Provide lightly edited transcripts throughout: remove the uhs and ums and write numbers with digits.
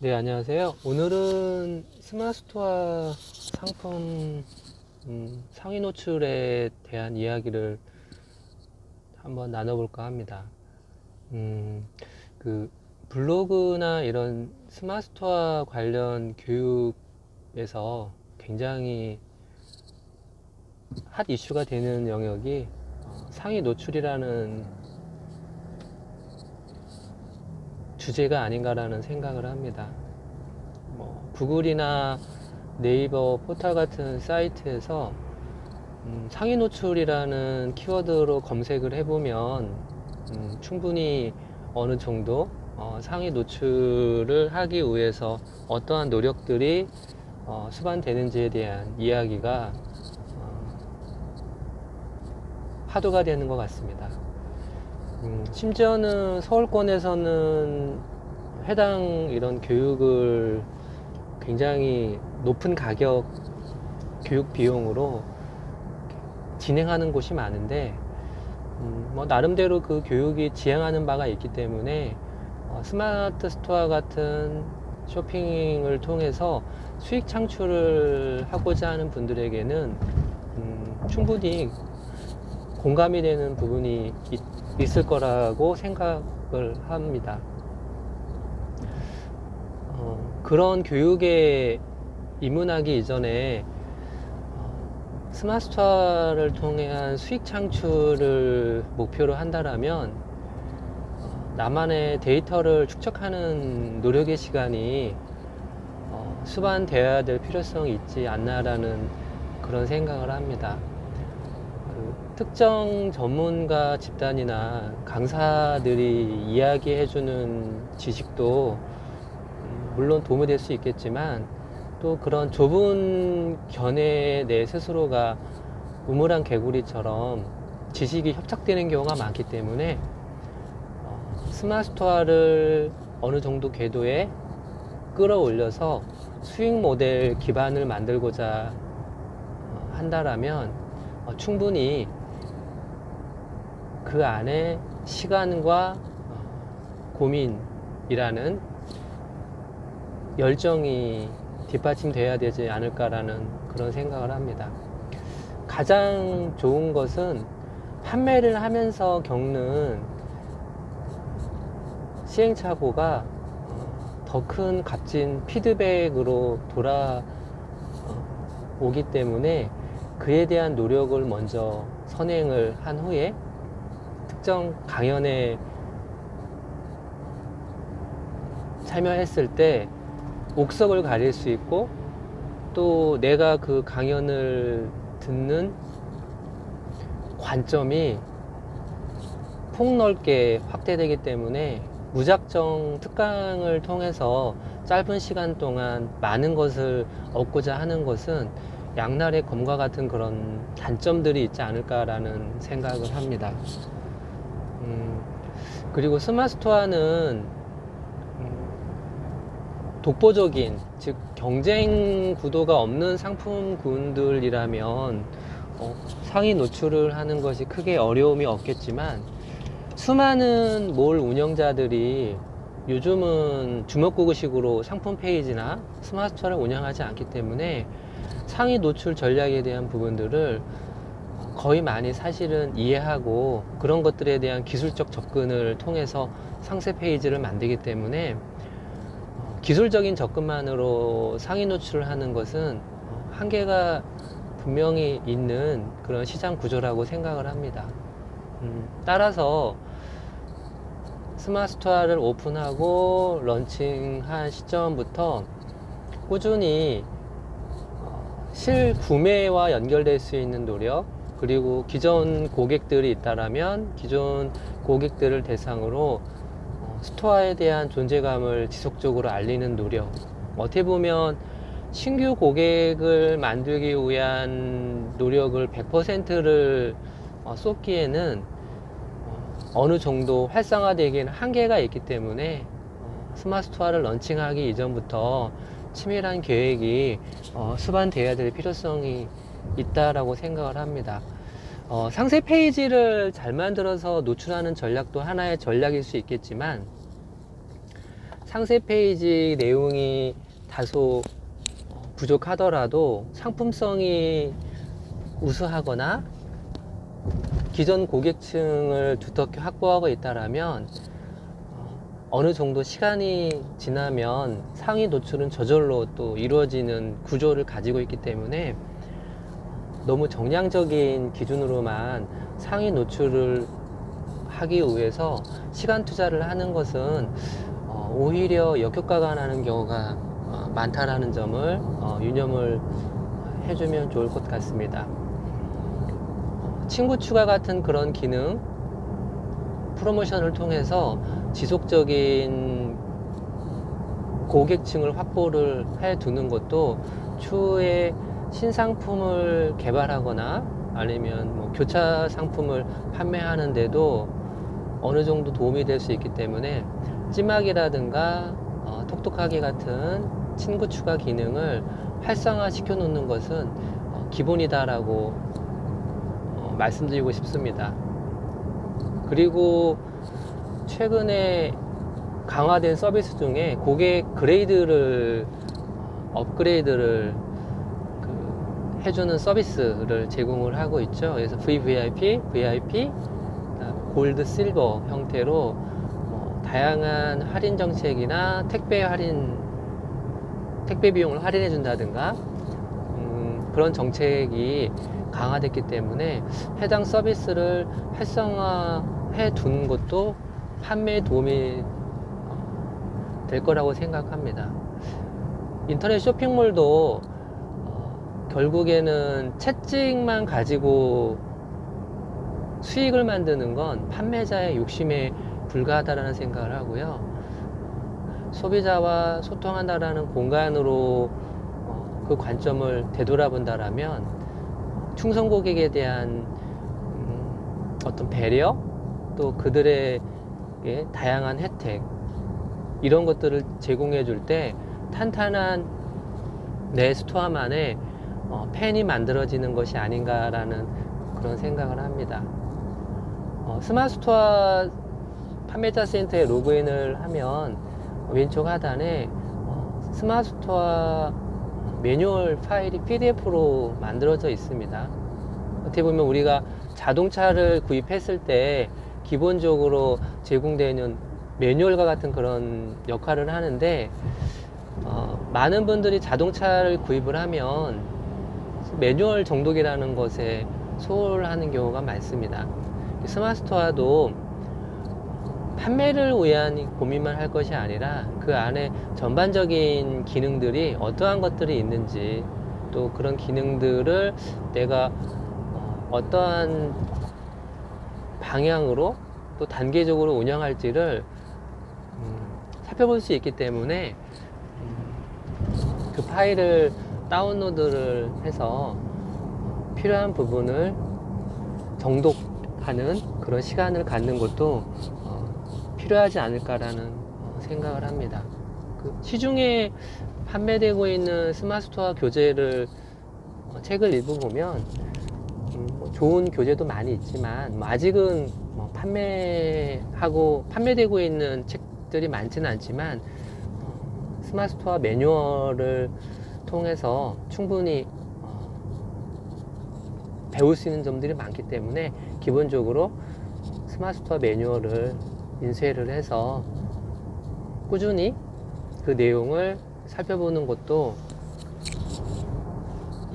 네, 안녕하세요. 오늘은 스마트스토어 상품 상위 노출에 대한 이야기를 한번 나눠볼까 합니다. 그 블로그나 이런 스마트스토어 관련 교육에서 굉장히 핫 이슈가 되는 영역이 상위 노출이라는 주제가 아닌가라는 생각을 합니다. 구글이나 네이버 포털 같은 사이트에서 상위 노출이라는 키워드로 검색을 해보면 충분히 어느 정도 상위 노출을 하기 위해서 어떠한 노력들이 수반되는지에 대한 이야기가 화두가 되는 것 같습니다. 심지어는 서울권에서는 해당 이런 교육을 굉장히 높은 가격 교육 비용으로 진행하는 곳이 많은데 나름대로 그 교육이 지향하는 바가 있기 때문에 스마트 스토어 같은 쇼핑을 통해서 수익 창출을 하고자 하는 분들에게는 충분히 공감이 되는 부분이 있을 거라고 생각을 합니다. 그런 교육에 입문하기 이전에 스마트스토어를 통한 수익 창출을 목표로 한다면 나만의 데이터를 축적하는 노력의 시간이 수반되어야 될 필요성이 있지 않나라는 그런 생각을 합니다. 특정 전문가 집단이나 강사들이 이야기해주는 지식도 물론 도움이 될 수 있겠지만 또 그런 좁은 견해에 내 스스로가 우물한 개구리처럼 지식이 협착되는 경우가 많기 때문에 스마트스토어를 어느 정도 궤도에 끌어올려서 수익 모델 기반을 만들고자 한다라면 충분히 그 안에 시간과 고민이라는 열정이 뒷받침돼야 되지 않을까라는 그런 생각을 합니다. 가장 좋은 것은 판매를 하면서 겪는 시행착오가 더 큰 값진 피드백으로 돌아오기 때문에 그에 대한 노력을 먼저 선행을 한 후에 특정 강연에 참여했을 때 옥석을 가릴 수 있고 또 내가 그 강연을 듣는 관점이 폭넓게 확대되기 때문에 무작정 특강을 통해서 짧은 시간 동안 많은 것을 얻고자 하는 것은 양날의 검과 같은 그런 단점들이 있지 않을까라는 생각을 합니다. 그리고 스마트스토어는 독보적인, 즉 경쟁 구도가 없는 상품군들이라면 상위 노출을 하는 것이 크게 어려움이 없겠지만 수많은 몰 운영자들이 요즘은 주먹구구식으로 상품 페이지나 스마트스토어를 운영하지 않기 때문에 상위 노출 전략에 대한 부분들을 거의 많이 사실은 이해하고 그런 것들에 대한 기술적 접근을 통해서 상세 페이지를 만들기 때문에 기술적인 접근만으로 상위 노출을 하는 것은 한계가 분명히 있는 그런 시장 구조라고 생각을 합니다. 따라서 스마트스토어를 오픈하고 런칭한 시점부터 꾸준히 실구매와 연결될 수 있는 노력, 그리고 기존 고객들이 있다라면 기존 고객들을 대상으로 스토어에 대한 존재감을 지속적으로 알리는 노력, 어떻게 보면 신규 고객을 만들기 위한 노력을 100%를 쏟기에는 어느 정도 활성화되기에는 한계가 있기 때문에 스마트스토어를 런칭하기 이전부터 치밀한 계획이 수반되어야 될 필요성이 있다라고 생각을 합니다. 상세 페이지를 잘 만들어서 노출하는 전략도 하나의 전략일 수 있겠지만 상세 페이지 내용이 다소 부족하더라도 상품성이 우수하거나 기존 고객층을 두텁게 확보하고 있다라면 어느 정도 시간이 지나면 상위 노출은 저절로 또 이루어지는 구조를 가지고 있기 때문에 너무 정량적인 기준으로만 상위 노출을 하기 위해서 시간 투자를 하는 것은 오히려 역효과가 나는 경우가 많다라는 점을 유념을 해주면 좋을 것 같습니다. 친구 추가 같은 그런 기능 프로모션을 통해서 지속적인 고객층을 확보를 해 두는 것도 추후에 신상품을 개발하거나 아니면 뭐 교차 상품을 판매하는데도 어느 정도 도움이 될 수 있기 때문에 찜하기라든가 톡톡하기 같은 친구 추가 기능을 활성화 시켜 놓는 것은 기본이다라고 말씀드리고 싶습니다. 그리고 최근에 강화된 서비스 중에 고객 그레이드를 업그레이드를 해주는 서비스를 제공을 하고 있죠. 그래서 VVIP, VIP, 골드, 실버 형태로 다양한 할인 정책이나 택배 비용을 할인해 준다든가 그런 정책이 강화됐기 때문에 해당 서비스를 활성화해 두는 것도 판매에 도움이 될 거라고 생각합니다. 인터넷 쇼핑몰도 결국에는 채찍만 가지고 수익을 만드는 건 판매자의 욕심에 불과하다라는 생각을 하고요. 소비자와 소통한다라는 공간으로 그 관점을 되돌아본다라면 충성 고객에 대한 어떤 배려, 또 그들의 다양한 혜택 이런 것들을 제공해 줄 때 탄탄한 내 스토어만의 팬이 만들어지는 것이 아닌가라는 그런 생각을 합니다. 스마트 스토어 판매자 센터에 로그인을 하면 왼쪽 하단에 스마트 스토어 매뉴얼 파일이 PDF로 만들어져 있습니다. 어떻게 보면 우리가 자동차를 구입했을 때 기본적으로 제공되는 매뉴얼과 같은 그런 역할을 하는데 많은 분들이 자동차를 구입을 하면 매뉴얼 정독이라는 것에 소홀하는 경우가 많습니다. 스마트 스토어도 판매를 위한 고민만 할 것이 아니라 그 안에 전반적인 기능들이 어떠한 것들이 있는지, 또 그런 기능들을 내가 어떠한 방향으로 또 단계적으로 운영할지를 살펴볼 수 있기 때문에 그 파일을 다운로드를 해서 필요한 부분을 정독하는 그런 시간을 갖는 것도 필요하지 않을까라는 생각을 합니다. 그 시중에 판매되고 있는 스마트 스토어 교재를 책을 읽어보면 좋은 교재도 많이 있지만 아직은 판매되고 있는 책들이 많지는 않지만 스마트 스토어 매뉴얼을 통해서 충분히 배울 수 있는 점들이 많기 때문에 기본적으로 스마트 스토어 매뉴얼을 인쇄를 해서 꾸준히 그 내용을 살펴보는 것도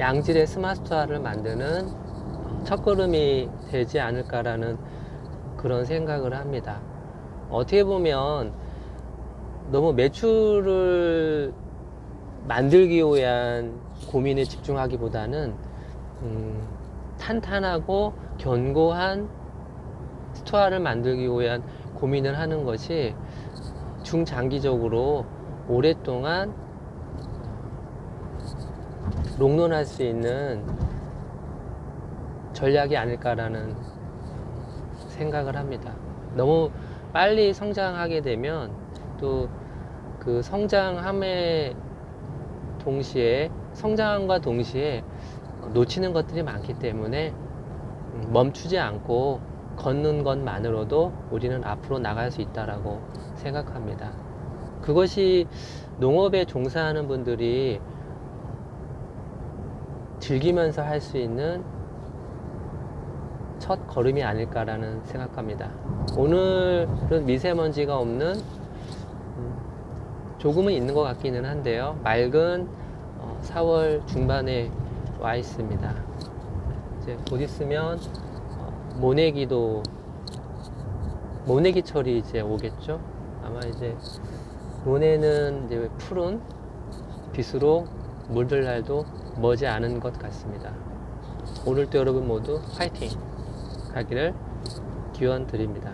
양질의 스마트 스토어를 만드는 첫걸음이 되지 않을까라는 그런 생각을 합니다. 어떻게 보면 너무 매출을 만들기 위한 고민에 집중하기보다는 탄탄하고 견고한 스토어를 만들기 위한 고민을 하는 것이 중장기적으로 오랫동안 롱런할 수 있는 전략이 아닐까라는 생각을 합니다. 너무 빨리 성장하게 되면 또 그 성장함과 동시에 놓치는 것들이 많기 때문에 멈추지 않고 걷는 것만으로도 우리는 앞으로 나갈 수 있다라고 생각합니다. 그것이 농업에 종사하는 분들이 즐기면서 할 수 있는 첫 걸음이 아닐까라는 생각합니다. 오늘은 미세먼지가 없는 조금은 있는 것 같기는 한데요. 맑은 4월 중반에 와 있습니다. 이제 곧 있으면 모내기철이 이제 오겠죠. 아마 이제 모내는 이제 푸른 빛으로 물들 날도 머지 않은 것 같습니다. 오늘도 여러분 모두 화이팅! 가기를 기원 드립니다.